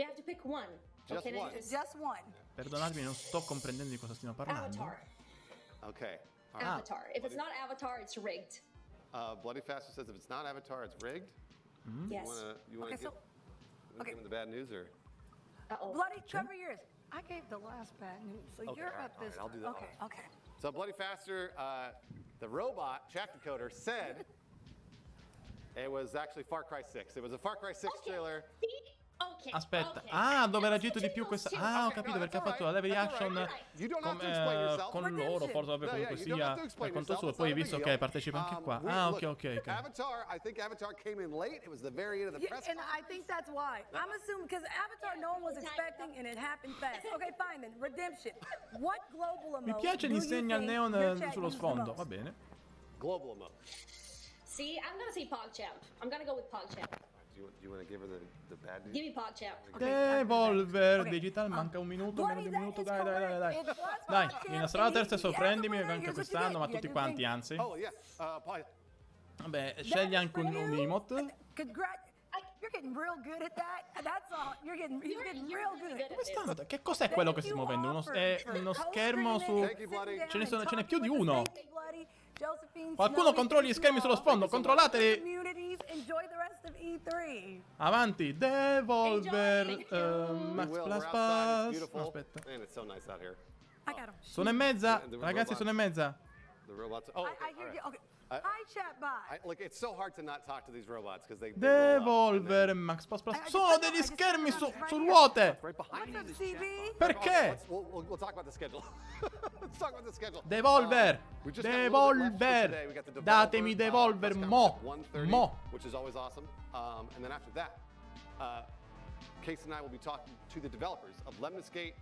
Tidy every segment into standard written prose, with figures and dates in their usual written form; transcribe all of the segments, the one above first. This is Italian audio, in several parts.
You have to pick one. Just Okay, one. Just one. Perdonatemi, non sto comprendendo di cosa stiamo parlando. Avatar. Okay. All right. Avatar. If it's not Avatar, it's rigged. Bloody Faster says if it's not Avatar, it's rigged. Yes. You wanna Okay, give, so give him the bad news or? Uh-oh. Bloody, cover yours. I gave the last bad news, so Okay, you're all right, up this all right, I'll do time. that. Okay, okay. So Bloody Faster, the robot track decoder said it was actually Far Cry 6. It was a Far Cry 6 trailer. See? Okay. Aspetta, okay. ah, dove era agito Switching di più those questa. two. Ah, ho Okay, capito no, perché ha that's fatto la all right, live that's all reaction right. You don't have to explain yourself. con loro, forse vabbè, No, yeah, comunque you don't have to sia explain per conto yourself. suo. It's Poi not a visto big che deal. partecipa anche qua. We- Ah, look, ok, ok. Avatar, I think Avatar came in late. It was the very end of the Yeah, press and I think that's why. I'm assuming because Avatar no one was expecting and it happened fast. Okay, fine then. Redemption. What global emote? Mi piace do you l'insegna al think neon your chat sullo used the sfondo, most? va bene. Global emote. See, I'm gonna say PogChamp. I'm gonna go with PogChamp. Do you want to give her the bad news? Give me PogChamp. Devolver Ok. Digital, manca un minuto, meno di un minuto, dai, dai, dai, dai. It was Dai, PogChamp, vieni a strada and terza e he- sorprendimi as a winner, anche here's what you quest'anno, ma get. tutti You quanti, think- anzi. Oh yeah. Poi- Vabbè, scegli anche un emote. You're getting real good at that. That's all. You're getting real good. Come stanno? Che cos'è quello che si sta muovendo? Uno schermo su... Thank you, Bloody. Ce n'è più di uno. Josephine Qualcuno Snow, controlli gli schermi sullo sfondo, controllateli. Communities, enjoy the rest of E3. Avanti, Devolver, Enjoy. Max We will. Plus We're outside. It's Plus. beautiful. No, aspetta. Man, it's so nice out here. I got him. Sono e mezza, The ragazzi, robots. sono e mezza. The robots. Oh, okay, I hear all you. right. Okay. I- Hi, chat bot. Look, it's so hard to not talk to these robots because they roll up and Devolver, then- Max Plus Plus. I just Sono don't know, degli I just schermi don't know, su right su here. ruote. right behind What's you. up, CB? Perché? We'll talk about the schedule. Let's talk about the schedule. Devolver, We just got a little bit left for Devolver. today. We got the Datemi developer, Devolver, press mo, conference at 1:30, mo. which is always awesome. And then after that, Casey and I will be talking to the developers of Lemnis Gate,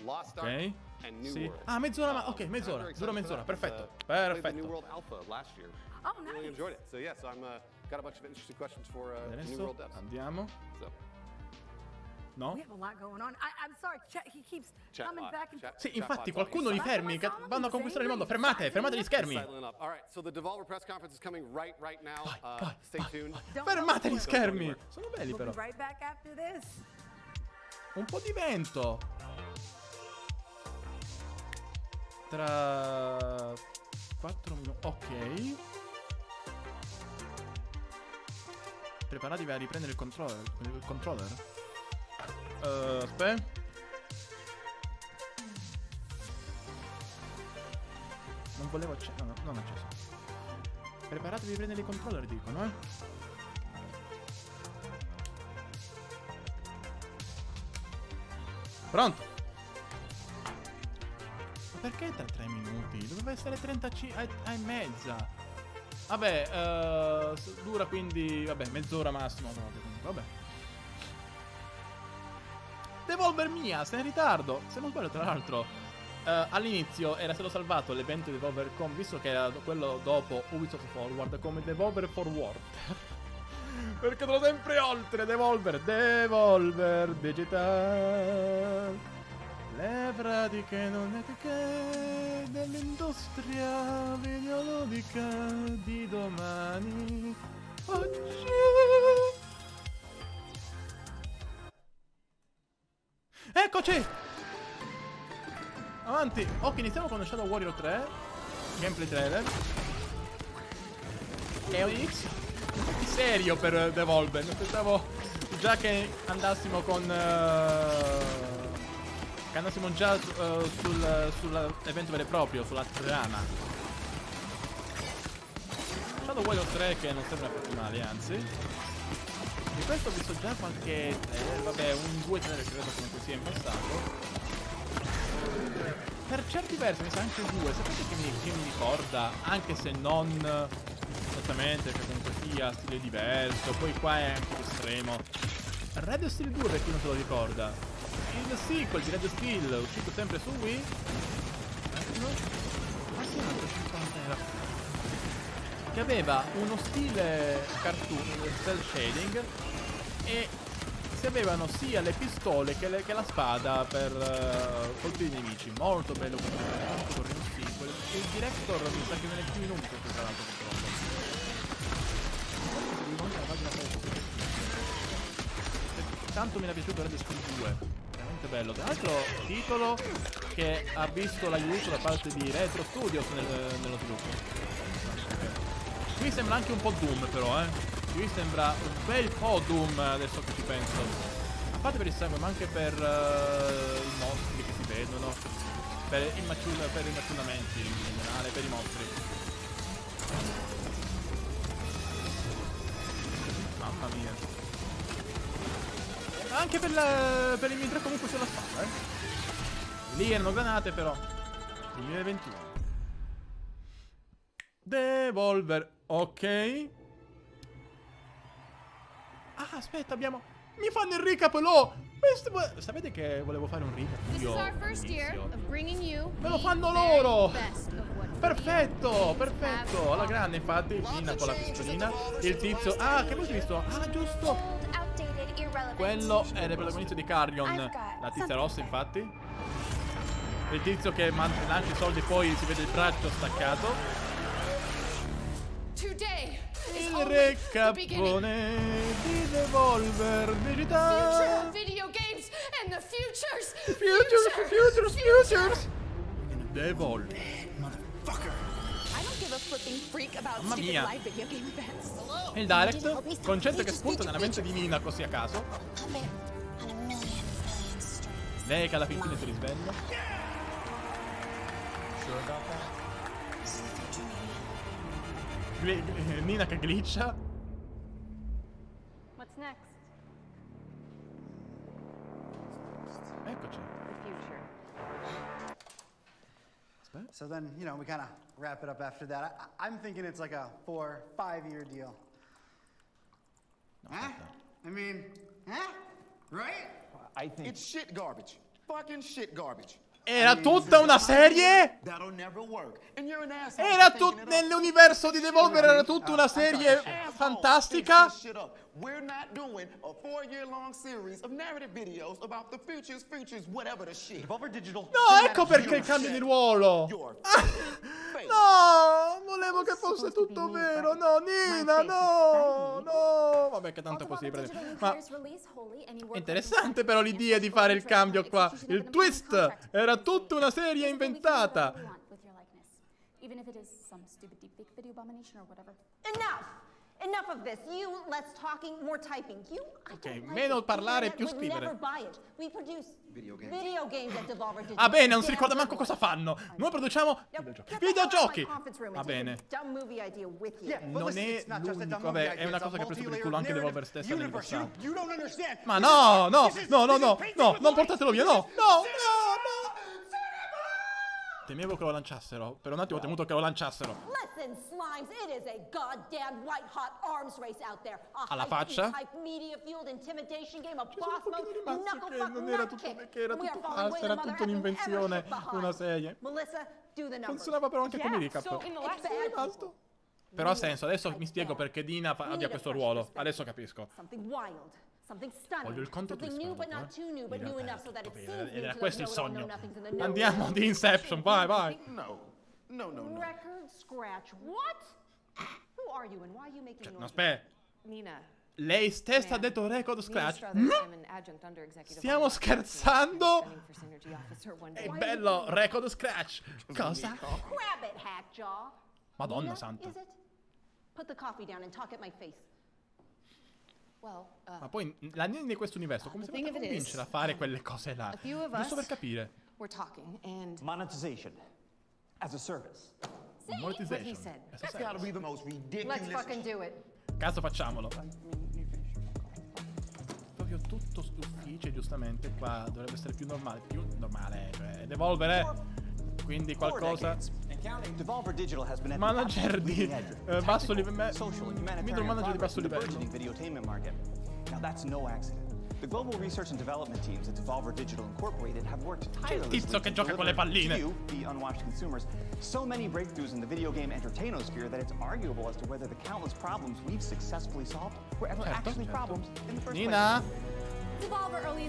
Lost Ark, Ok. and New Sì. World. Ah, mezz'ora, ma ok, I'm mezz'ora. very Dura excited for mezz'ora, that, 'cause, perfetto. I played the New Perfetto. World Alpha last year. Oh, Really nice. enjoyed it. So yeah, so I'm got a bunch of interesting questions for New Adesso World devs. andiamo. So No? We have a lot going on. I'm sorry, chat, he keeps Chat coming bot, back and chat- Sì, chat infatti bot's qualcuno li always fermi, che vanno a conquistare il mondo. Fermate, fermate gli schermi. Sidling up. All right, so the Devolver press conference is coming right now. Vai, Stay tuned. Don't Fermate go gli anywhere. schermi. Sono belli We'll però. be right back after this. Un po' di vento. Tra 4 minuti. Ok. Preparatevi a riprendere il controller. Aspetta. Non volevo accendere. No, non acceso. Preparatevi a riprendere il controller, dicono, eh. Pronto? Ma perché tra 3 minuti? Doveva essere 35 e mezza. Vabbè, dura quindi, vabbè, mezz'ora massimo. Vabbè. Devolver mia, sei in ritardo. Se non sbaglio, tra l'altro, all'inizio era stato salvato l'evento di Devolver.com, visto che era quello dopo Ubisoft Forward, come Devolver Forward. Perché sono sempre oltre. Devolver Digital. Le pratiche non etiche dell'industria videoludica di domani. Oggi. Eccoci! Avanti. Ok, iniziamo con Shadow Warrior 3. Gameplay trailer. EOX. Serio per Devolver. Non pensavo già che andassimo con... che andassimo già sull'evento vero e proprio, sulla trama. Shadow Warrior 3 che non sembra affatto male, anzi. Di questo ho visto già qualche trailer, vabbè, un 2 trailer credo comunque sia in passato. Per certi versi mi sa anche 2, sapete che mi ricorda, anche se non esattamente, che comunque sia stile diverso, poi qua è anche estremo. Red Steel 2 per chi non se lo ricorda. Il sequel di Red Steel, uscito sempre su Wii. Ma sì, 50 era. Che aveva uno stile cartoon, cel shading, e si avevano sia le pistole che la spada per colpire i nemici. Molto bello molto un sequel. Il director mi sa che viene più in un questo tra l'altro purtroppo. quanto mi era piaciuto Red Steel 2. Veramente bello. Tra l'altro, titolo che ha visto l'aiuto da parte di Retro Studios nello sviluppo. Qui sembra anche un po' Doom, però, Qui sembra un bel po' Doom, adesso che ci penso. A parte per il sangue, ma anche per i mostri che si vedono. Per i maciullamenti in generale, per i mostri. Mamma mia. Anche per i mitra comunque sulla spada, Lì erano granate, però. 2021. Devolver. Ok. Ah, aspetta, abbiamo... Mi fanno il recap, Sapete che volevo fare un recap? Me lo fanno loro! Perfetto, perfetto. Alla grande, infatti. Nina con la pistolina. Il tizio... Ah, che avete visto? Ah, giusto. Quello è il protagonista di Carrion. La tizia rossa, infatti. Il tizio che lancia i soldi e poi si vede il braccio staccato. Il recappone di Devolver Digital. Futures. Devolver. Mamma mia. Il direct, concetto che spunta nella mente di Nina così a caso. Lei che alla fine si risveglia. Nina che glitcha. What's next? Eccoci. So then, you know, we kind of wrap it up after that. I'm thinking it's like a 4-5 year deal. Huh? I mean, huh? Right? I think it's shit garbage. Fucking shit garbage. Era tutta una serie? That'll never work. And you're an asshole. Era nell'universo di Devolver era tutta una serie fantastica? We're not doing a 4-year-long series of narrative videos about the futures, whatever the shit. Devolver Digital. No, ecco perché il cambio di ruolo. No, volevo che fosse tutto vero. No, Nina, no. Vabbè, che tanto così. Ma è interessante però l'idea di fare il cambio qua. Il twist era tutta una serie inventata. Enough of this. You less talking, more typing. Ok, meno parlare, più scrivere. We produce video games at Devolver Digital. Ah, bene, non si ricorda manco cosa fanno. Noi produciamo videogiochi. Va bene. Non è l'unico, vabbè, è una cosa che ha preso per il culo anche Devolver stessa nel passato. Ma no, non portatelo via, no. Temevo che lo lanciassero. Per un attimo ho temuto che lo lanciassero. Listen, slimes, it is a goddamn white hot arms race out there. Alla faccia? Media fueled intimidation game, a Ci sono boss un pochino mode, rimasti che knuckle non era tutto, che era tutto falso, era tutto un'invenzione, una serie. Melissa, do the numbers. Funzionava però anche come recap. È rimasto. Però ha senso, adesso mi spiego perché Dina abbia questo ruolo. Adesso capisco. Something wild. Something stunning. Voglio il conto Something new but not too new, but new enough so that it seems era new questo il to those who sogno. know nothing's in the know. Andiamo di Inception, vai. No. Record scratch. What? Who are you and why are you making No, noise? aspetta. Nina. Lei stessa ha detto record scratch. I'm an adjunct under executive Stiamo officer, scherzando? standing for Synergy Officer one È day. bello, record scratch. Cosa? Grab it, Hackjaw. Madonna Nina, santa. is it? Put the coffee down and talk at my face. Well, Ma poi la Nina di questo universo come si thing fa a of it is, convincere a fare quelle cose là? few of Giusto us- per capire. we're talking, and Monetization as a service. Monetization. he said. That's gotta be the most ridiculous. Let's fucking do it. Caso facciamolo. Proprio tutto ufficio, giustamente qua dovrebbe essere più normale, cioè Devolver, quindi qualcosa. Devolver Digital has been at Manager di basso livello, social and middle humanitarian manager di basso progress in the livello. burgeoning videotainment market. Now that's no accident. The global research and development teams at Devolver Digital Incorporated have worked tirelessly tizio che to gioca con le deliver palline. to you, the unwatched consumers, so many breakthroughs in the video game entertainosphere that it's arguable as to whether the countless problems we've successfully solved were ever actually problems in the first place. Nina? Devolver Early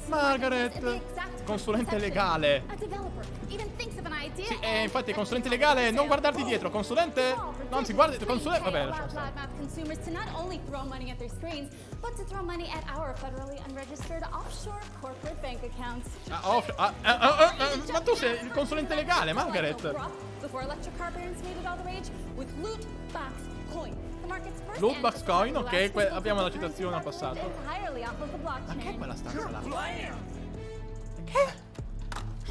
Margaret, consulente legale. Sì, infatti è consulente legale, non guardarti dietro, consulente, non si guarda, consulente, vabbè, lasciamo stare. consumers to not only throw money at their screens, but to throw money at our federally unregistered offshore corporate bank accounts. Ma tu sei il consulente legale, Margaret. Before electric car barons made it all the rage with loot box coin. The market's first Loot box and coin, last ok, global abbiamo la currency citazione al built passato. entirely off of the Ma che è blockchain. quella stanza là?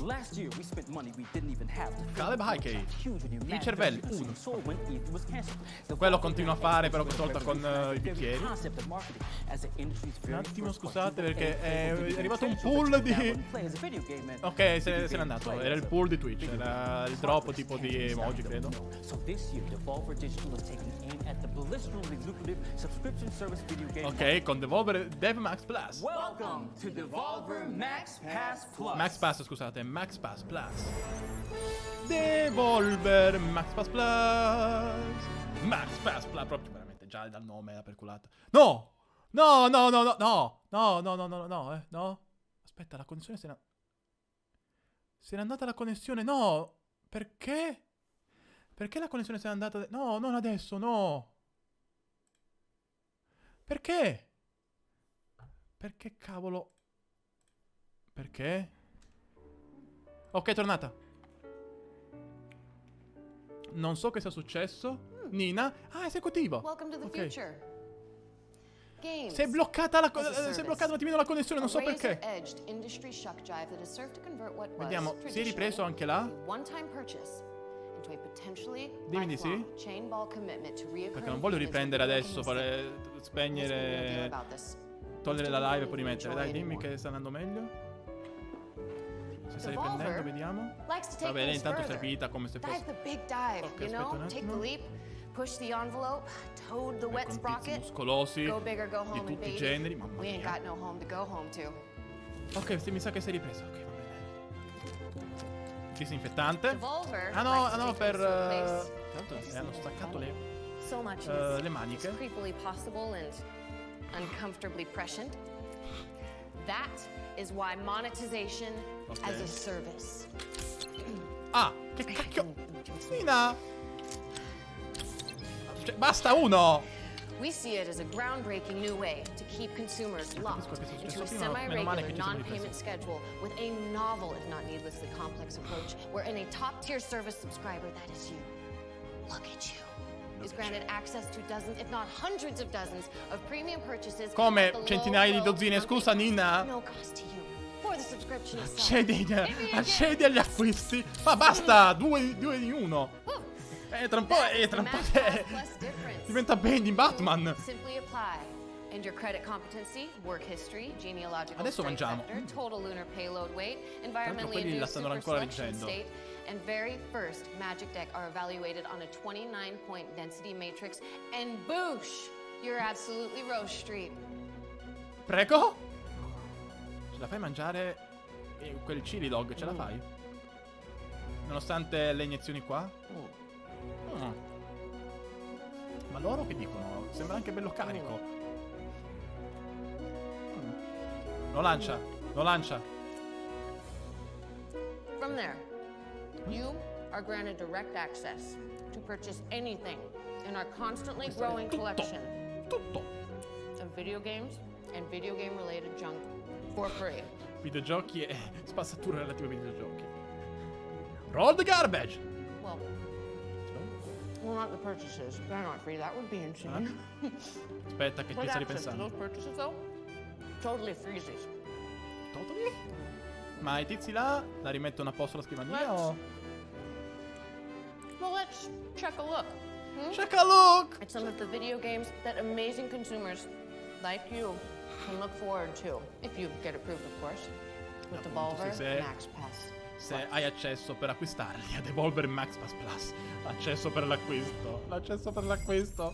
Last year, we spent money we didn't even have. Caleb Hickey, Huge when you i imagine cervelli, everything uno. sold when ETH was canceled. The Quello continua a fare, però questa volta con i very bicchieri. concept of marketing as the industry's Un very attimo, first scusate, quadruple perché è A arrivato un essential pool for di... download and play as a video game, man. Ok, se n'è andato. Era il pool di Twitch, era il drop tipo di emoji, credo. So this year, Devolver Digital is taking aim at the blisteringly lucrative subscription service video game. Ok, con Devolver Dev Max Plus. Welcome to Devolver Max Pass Plus. Max Pass, scusate, Max Pass Plus. Devolver Max Pass Plus. Max Pass Plus, proprio veramente già dal nome la perculata. No! No, no, no, no, no. No, no, no, no, no, no. Aspetta, la connessione se n'è... Se n'è andata la connessione, no! Perché? Perché la connessione se n'è andata... No, non adesso, no! Perché? Perché cavolo? Perché? Ok, è tornata. Non so che sia successo. Nina? Ah, esecutivo. Welcome to the Ok. future. Games. Si è bloccata la as a si è service. bloccata un attimino la connessione, non so A perché. razor-edged industry shock jive that has served to convert what was Vediamo, si è ripreso anche là? a one-time purchase into a potentially Dimmi di sì. lifelong chain ball commitment to reoccurring Perché non voglio payments riprendere with adesso, local fare, music. Let's make a real deal spegnere, about this. togliere la live e poi rimettere. Dai, Enjoy dimmi anymore. che sta andando meglio. Si sta Devolver riprendendo, vediamo. Likes to take Va bene, things intanto further. servita come se Dive fosse... the big dive, Ok, you aspetta know? un Take the attimo. leap, push the envelope, toad the wet Con tizi sprocket, muscolosi go big or go di home and tutti i baby. generi, mamma We ain't mia. got no home to go home to. Ok, mi sa che si è ripresa. Ok, va bene. Disinfettante. Devolver Ah no, likes ah to no, take per... things to a place tra l'altro hanno staccato le... so much le is maniche. creepily possible and uncomfortably prescient. That is why monetization as a service. Ah, che cacchio... Nina! Cioè, basta uno! We see it as a groundbreaking new way to keep consumers locked capisco che sia into a successo prima, meno male semi-regular, che ci siamo ripresi. non-payment schedule with a novel, if not needlessly complex approach, wherein a top-tier service subscriber, that is you, look at you, is granted access to dozens, if not hundreds of dozens, of premium purchases Come at the low, centinaia di low dozzine, monthly scusa, cost, Nina. no cost to you, for the subscription itself. Accedi agli acquisti. Ma basta, due di uno. Tra un po', diventa Bane in Batman. Simply apply. And your credit competency, work history, genealogical Adesso strength mangiamo. vector, total lunar payload weight, Tanto environmentally quelli la induced stanno super ancora selection leggendo. state, and very first Magic Deck are evaluated on a 29-point density matrix, and boosh, you're absolutely Rose Street. Prego? Ce la fai mangiare quel chili dog? Ce la fai? Nonostante le iniezioni qua? Ma loro che dicono? Sembra anche bello carico. Lo lancia, lo lancia. From there, you are granted direct access to purchase anything in our constantly growing collection of video games and video game related junk for free. Videogiochi e spazzatura relative ai videogiochi. Roll the garbage! Well, not the purchases. They're not free. That would be insane. Aspetta che But ci sta access to ripensando. those purchases, though, totally freezes. Totally? Ma i tizi là la rimettono a posto la scrivania o... Well, let's check a look. Check a look! At some of the video games that amazing consumers like you can look forward to, if you get approved, of course, with Devolver se- Max Pass. Se hai accesso per acquistarli a Devolver Max Pass Plus. Accesso per l'acquisto. L'accesso per l'acquisto.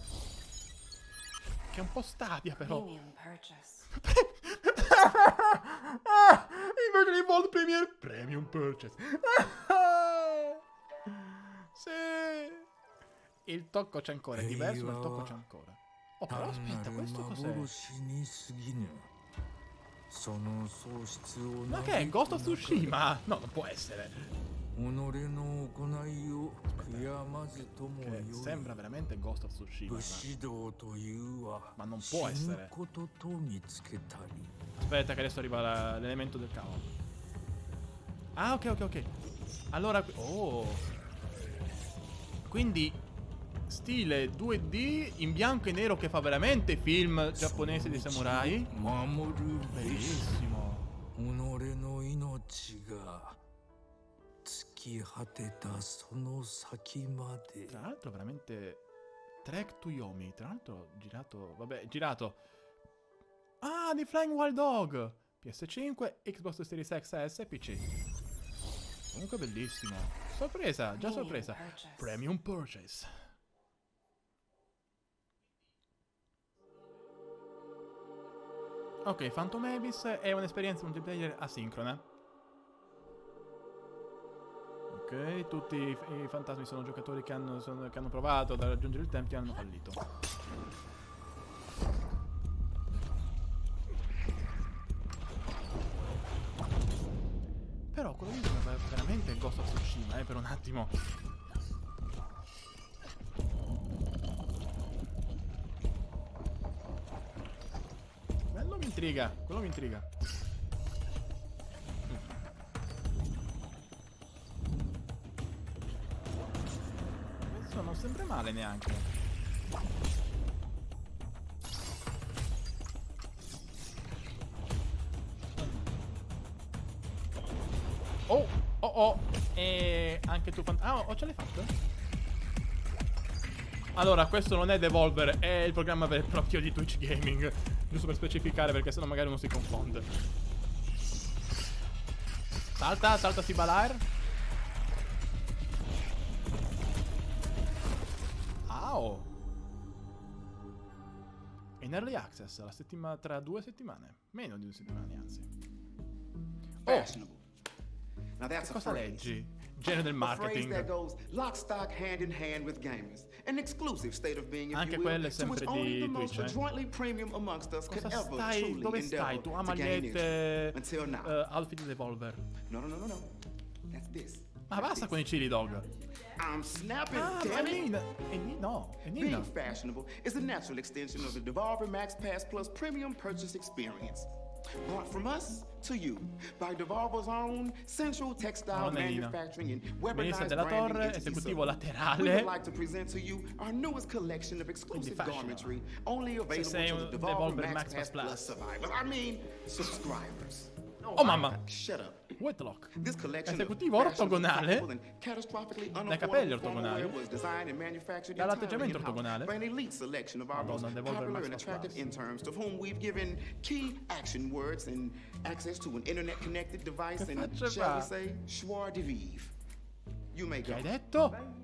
Che è un po' Stadia però. Premium purchase. Invece di Vault Premier Premium Purchase. Sì. Il tocco c'è ancora. È diverso ma il tocco c'è ancora. Oh però aspetta, questo cos'è? Ma che è? Ghost of Tsushima? No, non può essere. Sembra veramente Ghost of Tsushima. Ma non può essere. Aspetta che adesso arriva l'elemento del cavolo. Ah, ok. Allora, quindi stile 2D in bianco e nero che fa veramente film giapponesi di samurai. Bellissimo. Tra l'altro veramente Trek to Yomi. Tra l'altro girato. Ah, di Flying Wild Dog. PS5, Xbox Series XS e PC. Comunque bellissimo. Sorpresa, già sorpresa. Premium Purchase. Ok, Phantom Abyss è un'esperienza multiplayer asincrona. Ok, tutti i fantasmi sono giocatori che hanno provato ad raggiungere il tempio e hanno fallito. Però quello lì sembra veramente Ghost of Tsushima, per un attimo. Quello mi intriga. Adesso non sembra male neanche. Oh. E anche tu... ce l'hai fatta? Allora, questo non è Devolver, è il programma vero e proprio di Twitch Gaming. Giusto per specificare, perché sennò magari uno si confonde. Salta Sibalair. Au. In Early Access, tra 2 settimane. Meno di 2 settimane, anzi. Now that's Cosa leggi? Genere del marketing. That goes lock stock hand in hand with gamers. An exclusive state of being, if Anche you will, quello è sempre to which only di the most Twitch, adroitly premium amongst us could Cosa ever stai? truly Dove stai? Tu endeavor to gain magliette until now. outfit Devolver. No. That's this. Ma basta con i chili dog. I'm snapping, Ah, damn it. Nina. È Nina. Being fashionable is a natural extension of the Devolver Max Pass Plus premium purchase experience. Brought from us to you by Devolver's own central textile manufacturing and Ministro weaponized della branding Torre, entity. esecutivo We laterale. would like to present to you our newest collection of exclusive garmentry, only available to the Devolver Max Pass Plus survivors. I mean, subscribers. Oh mamma. Shut up. Whitlock. This collection Esecutivo ortogonale. Dai capelli ortogonali. Dall'atteggiamento ortogonale. By an elite selection of our most popular and attractive interns, to whom we've given key action words and access to an internet-connected device and, shall we say, joie de vivre. You may go. Che hai detto?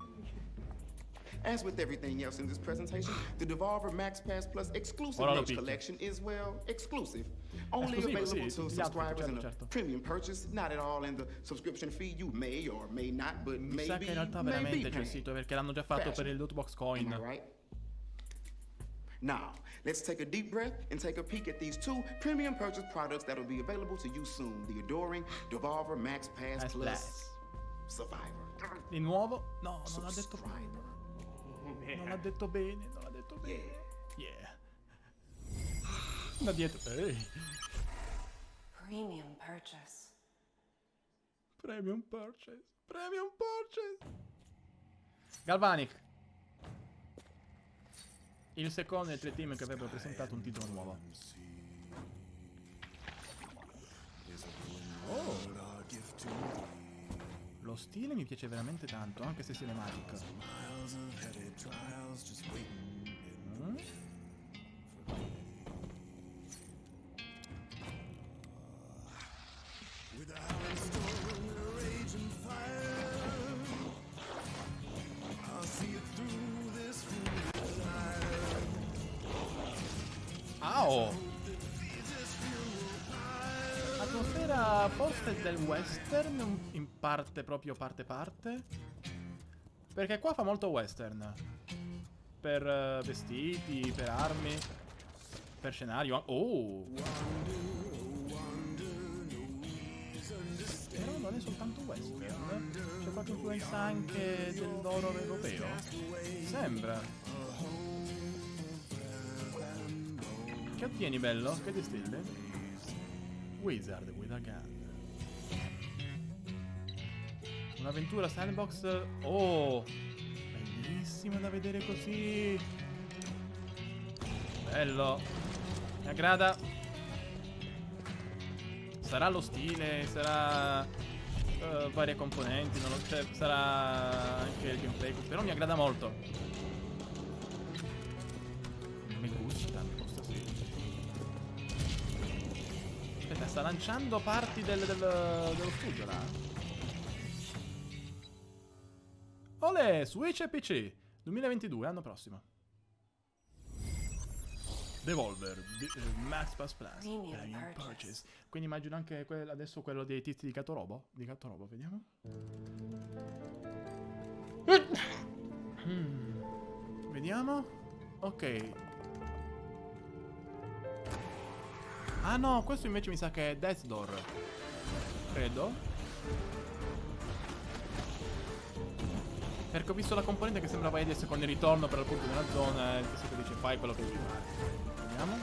As with everything else in this presentation, the Devolver Max Pass Plus exclusive merch collection is, well, exclusive. Only available to subscribers in a premium purchase, not at all in the subscription fee you may or may not, but Mi maybe, sa che in realtà veramente c'è il sito, perché l'hanno già fatto per il loot box coin. Right? Now, let's take a deep breath and take a peek at these 2 premium purchase products that will be available to you soon. The adoring Devolver Max Pass Plus Survivor. Di nuovo? No, non l'ha detto bene. Non l'ha detto bene, Yeah. Da dietro. Ehi. Premium purchase. Galvanic. Il secondo dei 3 team che avrebbero presentato un titolo nuovo. Lo stile mi piace veramente tanto, anche se cinematic. Atmosfera forse del western, in parte proprio parte. Perché qua fa molto western. Per vestiti, per armi, per scenario. non è soltanto western, c'è qualche influenza anche dell'horror europeo? Sembra. Che ottieni, bello? Che distilli? Wizard with a gun. Un'avventura sandbox. Oh, bellissima da vedere così. Bello. Mi aggrada. Sarà lo stile, sarà varie componenti, non lo, cioè, sarà anche il gameplay, però mi aggrada molto. Mi gusta sì. Aspetta, sta lanciando parti dello studio là. Olè, Switch e PC 2022, anno prossimo. Devolver Max Pass Plus Premium Purchase. Quindi immagino anche adesso quello dei tizi di Gatorobo. Di Gatorobo, vediamo. Vediamo. Ok. Ah no, questo invece mi sa che è Death's Door. Credo. Perché ho visto la componente che sembrava essere con il ritorno per il punto della zona. Il testo che dice fai quello che devi fare. Vediamo.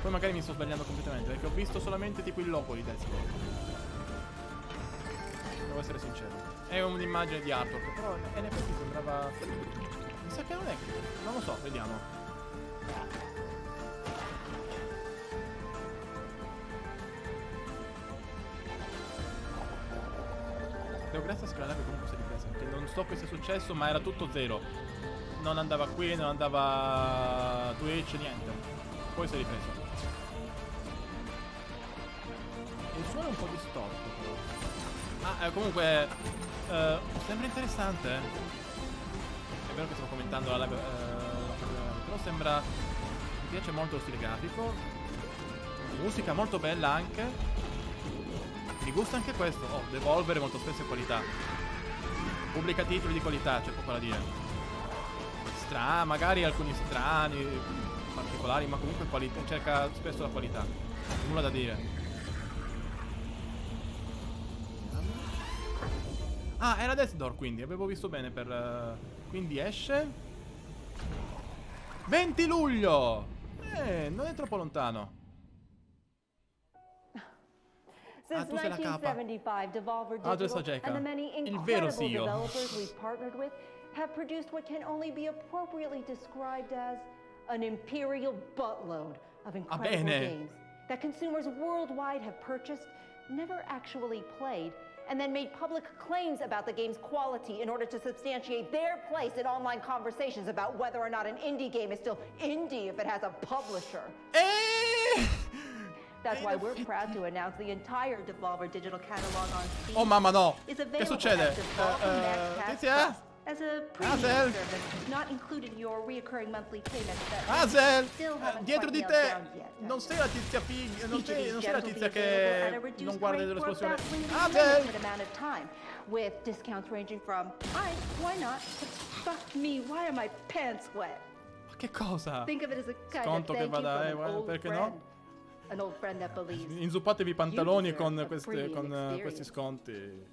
Poi magari mi sto sbagliando completamente, perché ho visto solamente tipo il logo di Death's Door. Devo essere sincero. È un'immagine di artwork, però in effetti sembrava... Mi sa che non è... Non lo so, vediamo. Devo grazie a scrollare che comunque si è ripresa, perché non so che sia successo, ma era tutto zero. Non andava qui, non andava Twitch, niente. Poi si è ripreso. Il suono è un po' distorto però. Ah, comunque sembra interessante. È vero che stiamo commentando la live, però sembra... Mi piace molto lo stile grafico. Musica molto bella anche. Mi gusta anche questo. Oh, Devolver molto spesso è qualità. Pubblica titoli di qualità, c'è poco da dire. Magari alcuni strani, particolari, ma comunque qualità, cerca spesso la qualità. Nulla da dire. Ah, era Death's Door, quindi avevo visto bene per... quindi esce 20 luglio. Non è troppo lontano. Since tu sei la capa. 1975, Devolver Adesso Digital Jacob. and the many Il vero incredible CEO. developers we've partnered with have produced what can only be appropriately described as an imperial buttload of incredible games that consumers worldwide have purchased, never actually played, and then made public claims about the game's quality in order to substantiate their place in online conversations about whether or not an indie game is still indie if it has a publisher. That's why we're proud to announce the entire Devolver Digital catalog on Steam. Oh mamma no! Is Che available succede? as Devolver Max Pass Tizia? Plus, as a premium service not included in your reoccurring monthly payments that Azel! still haven't Dietro quite di nailed te! down yet. Non sei la tizia figlia, non Each of sei these la gems will tizia be available at a che reduced non guarda rate for a dell'esplosione. bafflingly Azel! limited amount of time, with discounts ranging from, alright, why not, to fuck me, why are my pants wet? Ma che cosa? Think of it as a kind Sconto of che thank you vada, from an old perché friend. no? An old friend that believes. Inzuppatevi i pantaloni You con, deserve a premium questi sconti.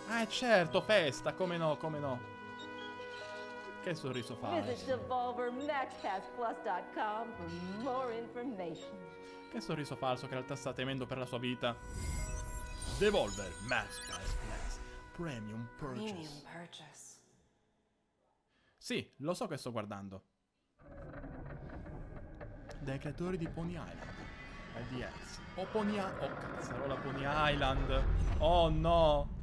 Ah, certo, festa, come no, come no. Che sorriso fa? Visit DevolverMaxPassPlus.com for more information. Che sorriso falso che in realtà sta temendo per la sua vita. Devolver Max Pass Plus Premium Purchase. Sì, lo so che sto guardando. Dai creatori di Pony Island. IDX. Oh, cazzarola, Pony Island. Oh no.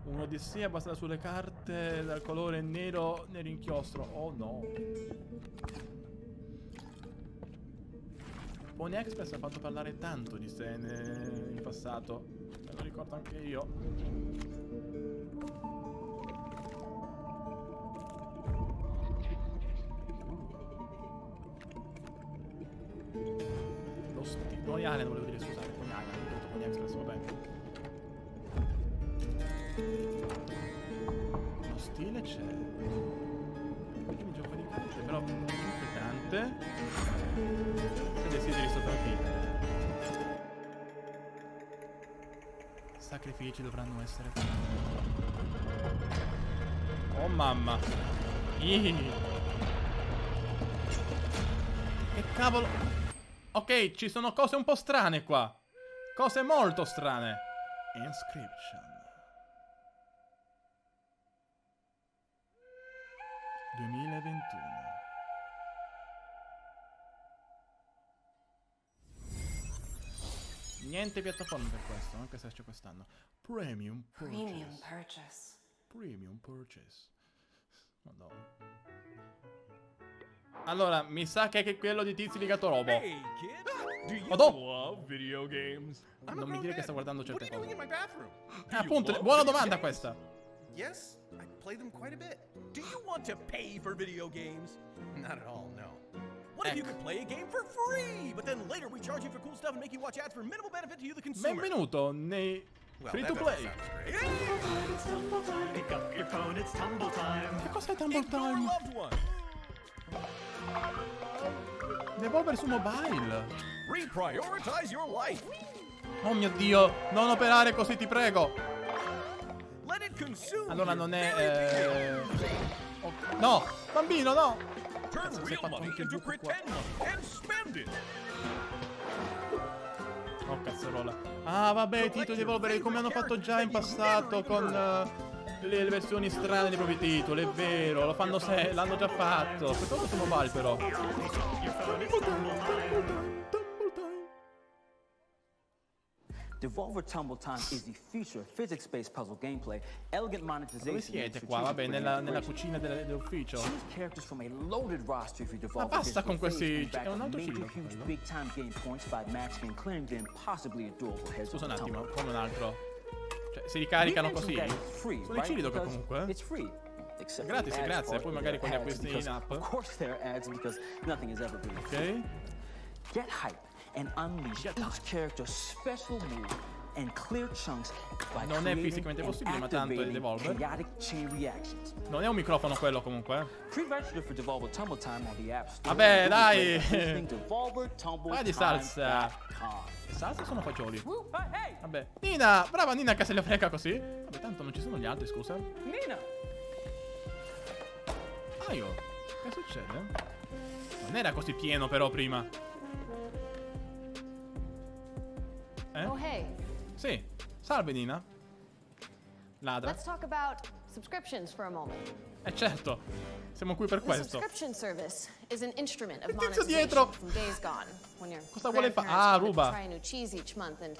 Un'odissea basata sulle carte dal colore nero inchiostro. Oh no. Pony Express ha fatto parlare tanto di sé in passato. Me lo ricordo anche io. Pony Island volevo dire, scusate, Pony Island, ho detto Pony Express, vabbè. Lo stile c'è. Quindi gioco di carte, però inquietante. Che desideri sopravvivere. sacrifici dovranno essere fatti. Oh mamma. Che cavolo. Ok, ci sono cose un po' strane qua. Cose molto strane. Inscription. 2021. Niente piattaforme per questo, anche se c'è quest'anno. Premium purchase. Premium purchase. Madonna. Allora, mi sa che è quello di Tizi Ligato Robo. Madonna! Video games. Non mi dire che sta guardando certe cose. Appunto, buona domanda questa. Yes, I play them quite a bit. Do you want to pay for video games? Not at all, no. What if you could play a game for free, but then later we charge you for cool stuff and make you watch ads for minimal benefit to you, the consumer? Benvenuto nei free to play. Pick up your phone, it's tumble time. Che cos'è tumble time? Loved one. Devolver su mobile. Reprioritize your life. Oh mio Dio, non operare così, ti prego. Let it consume. Allora non è no, bambino, no. Turn real money into pretend money and spend it. Oh cazzarola. Ah vabbè, Tito Devolver, come hanno fatto già in passato con le versioni strane dei propri titoli, è vero, lo fanno l'hanno già fatto. Questo su mobile però. Devolver Tumble Time is the future of physics-based puzzle gameplay, elegant monetization. Dove siete qua? Vabbè, nella cucina dell'ufficio. Characters from a loaded roster if you devolve. Ma basta con questi. È un altro cibo. Big time game points by matching and clearing the impossibly adorable heads. Scusa un attimo, come un altro. Cioè, si ricaricano così? Sono i Cilido comunque. Grazie, grazie. Poi magari con gli acquisti in app. Of course there are ads because nothing is ever really free. Get hype and unleash each character's special move and clear chunks by non è fisicamente possibile, ma tanto è Devolver. Chain reactions. Non è un microfono quello comunque. Pre-register for Devolver Tumble Time on the App Store. Vabbè, dai. Vai di salsa. E salsa sono fagioli. Vabbè. Nina, brava Nina che se le frega così. Vabbè, tanto non ci sono gli altri, scusa. Nina. Aio, che succede? Non era così pieno però prima. Oh hey. Sì. Salve Nina. Ladra. Let's talk about subscriptions for a moment. Certo. Siamo qui per The questo. subscription service is an instrument of Il tizio monetization dietro. from days gone when your Cosa vuole fare? grandparents wanted ruba. to try a new cheese each month and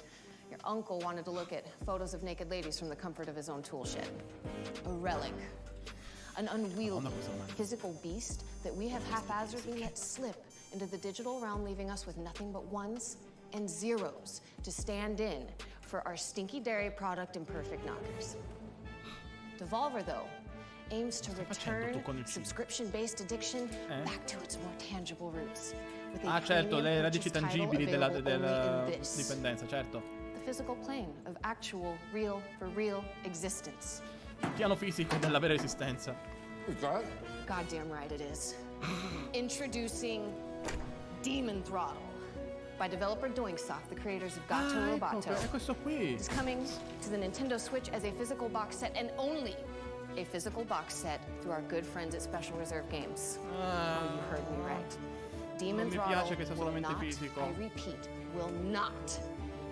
your uncle wanted to look at photos of naked ladies from the comfort of his own tool shed. A relic. An unwieldy, physical beast that we have haphazardly let slip into the digital realm, leaving us with nothing but ones and zeros to stand in for our stinky dairy product Imperfect Knockers. Devolver, though, aims to return subscription-based addiction back to its more tangible roots. Certo, le radici tangibili della dipendenza, certo. The physical plane of actual, real, for real existence. Il piano fisico della vera esistenza. Goddamn right it is. Introducing Demon Throttle by developer Doinksoft, the creators of Gato Roboto. È questo qui. It's coming to the Nintendo Switch as a physical box set and only a physical box set through our good friends at Special Reserve Games. Oh, you heard me right. Demon Throttle will not, I repeat, will not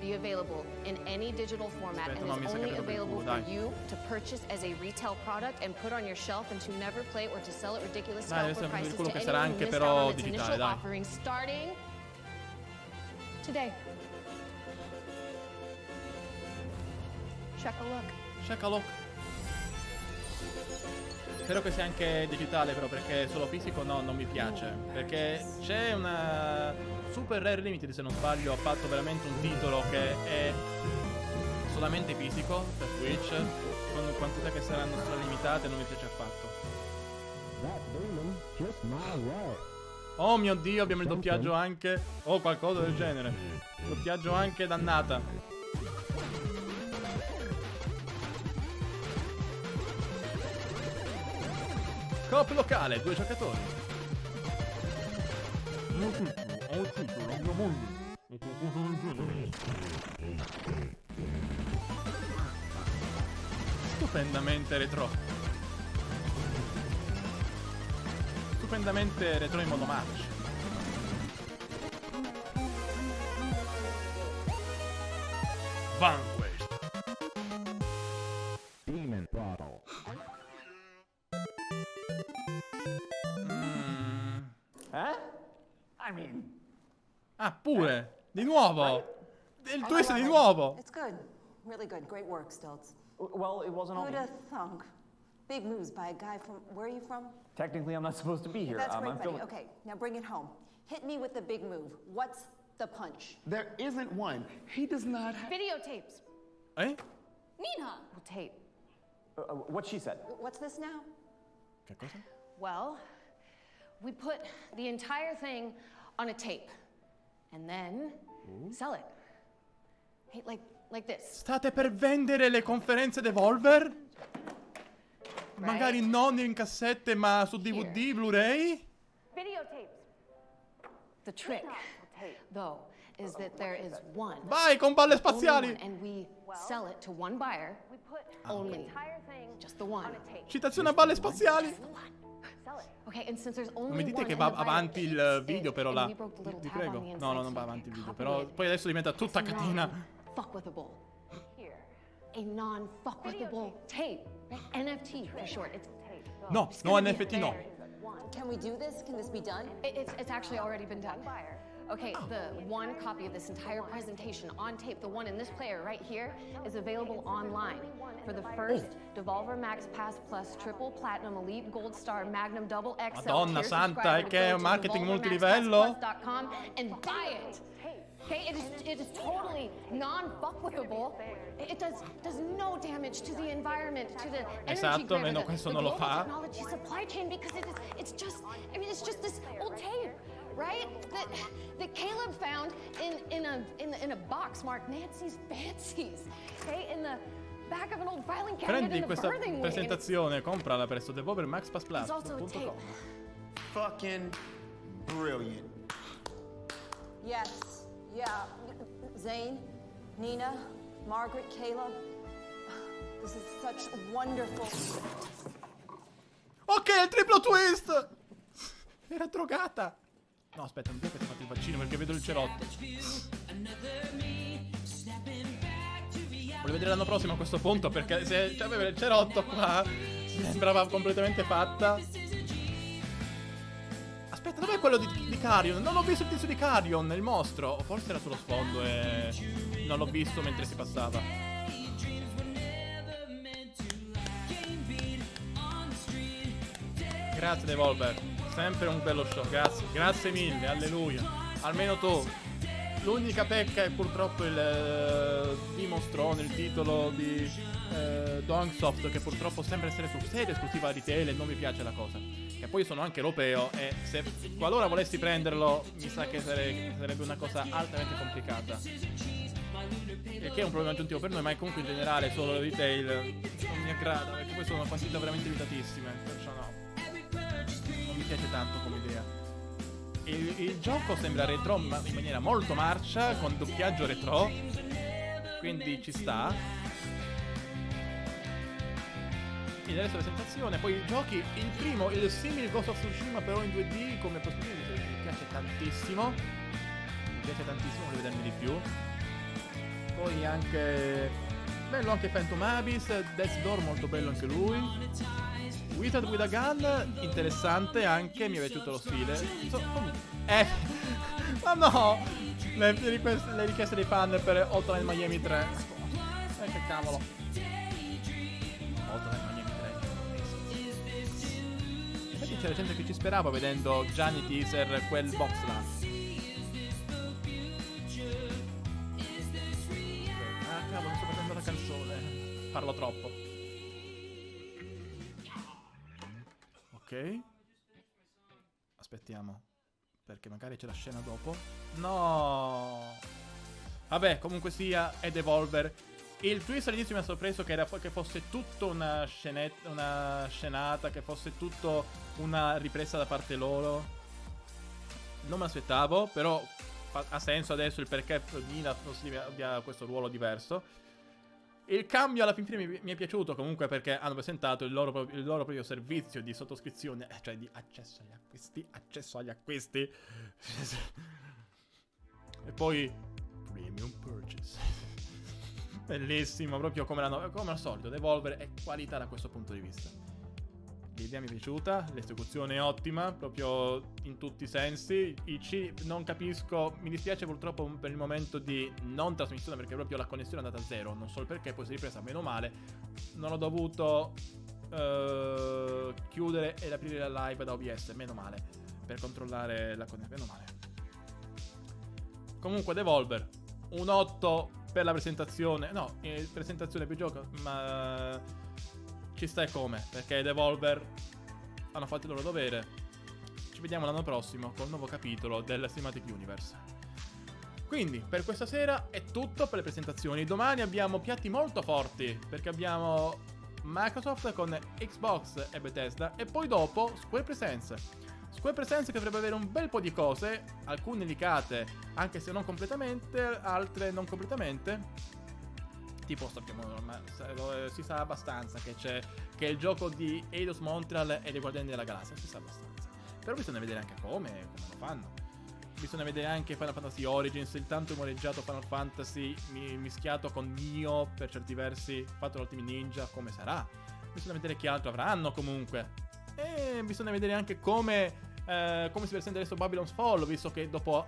be available in any digital format and is only available for you to purchase as a retail product and put on your shelf and to never play or to sell at ridiculous scalper prices to anyone who missed out on its initial offering starting today. Check a look. Check a look. Spero che sia anche digitale però, perché solo fisico no, non mi piace. Perché c'è una Super Rare Limited, se non sbaglio, ha fatto veramente un titolo che è solamente fisico per Switch, con quantità che saranno limitate, non mi piace affatto. Oh mio Dio, abbiamo il doppiaggio anche, o qualcosa del genere. Doppiaggio anche dannata. Coop locale, 2 giocatori. stupendamente retro. Stupendamente retro in modo match. Vanquish. Demon Throttle. I mean... Ah, pure! Di nuovo! Il twist di nuovo! It's good. Really good. Great work, Stilts. Well, it wasn't Who'd have thunk? Big moves by a guy from... Where are you from? Technically, I'm not supposed to be here. That's great, I'm buddy. filming. Okay, now bring it home. Hit me with the big move. What's the punch? There isn't one. He does not have... Videotapes. Eh? Nina. Tape. What she said. What's this now? Che cosa? Well, we put the entire thing on a tape and then sell it. Hey, like this. State per vendere le conferenze Devolver? Magari non in cassette, ma su DVD, Blu-ray? Videotapes. The trick, though, is that there is one. Vai con balle spaziali! Only one, and we sell it to one buyer. We put only just the one. Citazione a balle spaziali! Okay, and since there's Non only mi dite one che and va the buyer avanti il takes video it, però and là. we broke the little Vi tab on prego. the No, inside non va so avanti il video. copy Però it. poi adesso diventa tutta It's catena. non-fuckwithable. A non-fuckwithable tape. Right? NFT for short. It's No, It's no gonna be NFT no. there. Can we do this? Can this be done? It's actually already been done. Okay, the one copy of this entire presentation on tape, the one in this player right here, is available online for the first Devolver Max Pass Plus Triple Platinum Elite Gold Star Magnum Double XL. Madonna tier santa, subscriber è to che è go un to marketing multilivello. devolvermaxpassplus.com and buy it. Okay, it is totally non-fuckwithable. It does no damage to the environment, to the energy Esatto, grid, no, the questo global non lo fa. technology supply chain, because it's just this old tape, right? That Caleb found in a box marked Nancy's Fancies, okay, in the back of an old filing cabinet Prendi in the questa birthing wing. presentazione, comprala presso devolvermaxpassplus.com. Fucking brilliant. Yes. Yeah. Zane, Nina, Margaret, Caleb. This is such wonderful. Ok, il triplo twist! Era drogata! No, aspetta, non dico che ti ho fatto il vaccino perché vedo il cerotto. Voglio vedere l'anno prossimo a questo punto perché se aveva il cerotto qua sembrava completamente fatta. Aspetta, dov'è quello di Carrion? Non ho visto il tizio di Carrion, il mostro. O forse era sullo sfondo e non l'ho visto mentre si passava. Grazie Devolver, sempre un bello show, grazie, grazie mille, alleluia. Almeno tu. L'unica pecca è purtroppo il dimostrone, il titolo di Dongsoft, che purtroppo sembra essere su serie esclusiva a retail e non mi piace la cosa. Che poi sono anche europeo e se qualora volessi prenderlo mi sa che sarebbe una cosa altamente complicata. Il che è un problema aggiuntivo per noi, ma comunque in generale solo retail non mi aggrada, perché poi sono quantità veramente limitatissime, perciò no. Non mi piace tanto come idea. Il gioco sembra retro ma in maniera molto marcia, con doppiaggio retro, quindi ci sta. E adesso la presentazione, poi i giochi, il primo, il simile Ghost of Tsushima però in 2D come prospettiva mi piace tantissimo, voglio vederne di più. Poi anche bello anche Phantom Abyss, Death's Door molto bello anche lui. Wizard with a Gun, interessante anche, mi è piaciuto lo stile. Ma no! Le richieste dei fan per Hotline Miami 3. Che cavolo. Hotline Miami 3. Infatti c'era gente che ci sperava vedendo Gianni teaser quel box là. Ah cavolo, mi sto facendo la canzone. Parlo troppo. Ok. Aspettiamo. Perché magari c'è la scena dopo. No. Vabbè, comunque sia, è Devolver. Il twist all'inizio mi ha sorpreso che fosse tutto una scenata, che fosse tutto una ripresa da parte loro. Non me l'aspettavo, però ha senso adesso il perché Nina abbia questo ruolo diverso. Il cambio alla fin fine mi è piaciuto comunque perché hanno presentato il loro proprio servizio di sottoscrizione, cioè di accesso agli acquisti. E poi Premium Purchase. Bellissimo, proprio come al solito. Devolver è qualità da questo punto di vista. L'idea mi è piaciuta, l'esecuzione è ottima, proprio in tutti i sensi. Non capisco, mi dispiace purtroppo per il momento di non trasmissione perché proprio la connessione è andata a zero, non so il perché, poi si è ripresa meno male. Non ho dovuto chiudere ed aprire la live da OBS, meno male, per controllare la connessione, meno male. Comunque Devolver, un 8 per la presentazione, no, presentazione più gioco, ma ci sta e come, perché Devolver hanno fatto il loro dovere. Ci vediamo l'anno prossimo con un nuovo capitolo del Cinematic Universe. Quindi per questa sera è tutto per le presentazioni. Domani abbiamo piatti molto forti, perché abbiamo Microsoft con Xbox e Bethesda, e poi dopo Square Presence che dovrebbe avere un bel po' di cose, alcune leakate anche se non completamente, altre non completamente. Tipo sappiamo, si sa abbastanza che il gioco di Eidos Montreal e dei Guardiani della Galassia, si sa abbastanza. Però bisogna vedere anche come lo fanno. Bisogna vedere anche Final Fantasy Origins, il tanto umoreggiato Final Fantasy mischiato con Nioh per certi versi, fatto da Ultimate Ninja, come sarà. Bisogna vedere che altro avranno comunque. E bisogna vedere anche come si presenta adesso Babylon's Fall, visto che dopo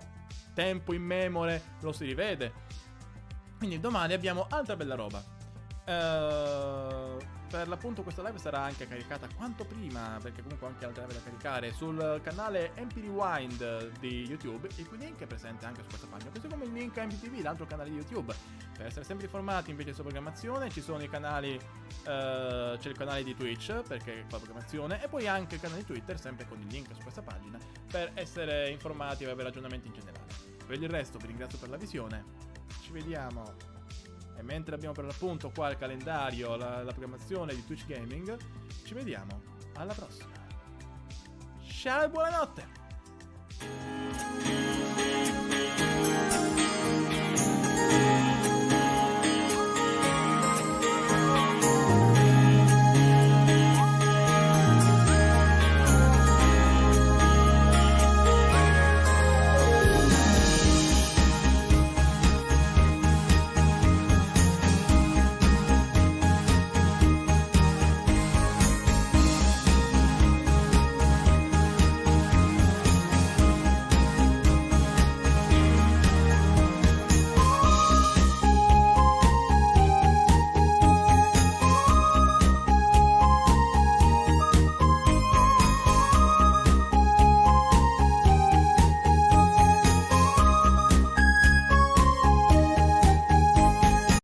tempo immemore lo si rivede. Quindi domani abbiamo altra bella roba. Per l'appunto questa live sarà anche caricata quanto prima, perché comunque ho anche altre live da caricare sul canale MP Rewind di YouTube, il cui link è presente anche su questa pagina, così come il link a MPTV, l'altro canale di YouTube. Per essere sempre informati invece su programmazione ci sono i canali, c'è il canale di Twitch perché fa programmazione, e poi anche il canale di Twitter sempre con il link su questa pagina per essere informati e avere aggiornamenti in generale. Per il resto vi ringrazio per la visione. Ci vediamo, e mentre abbiamo per l'appunto qua il calendario, la programmazione di Twitch Gaming, ci vediamo alla prossima. Ciao e buonanotte.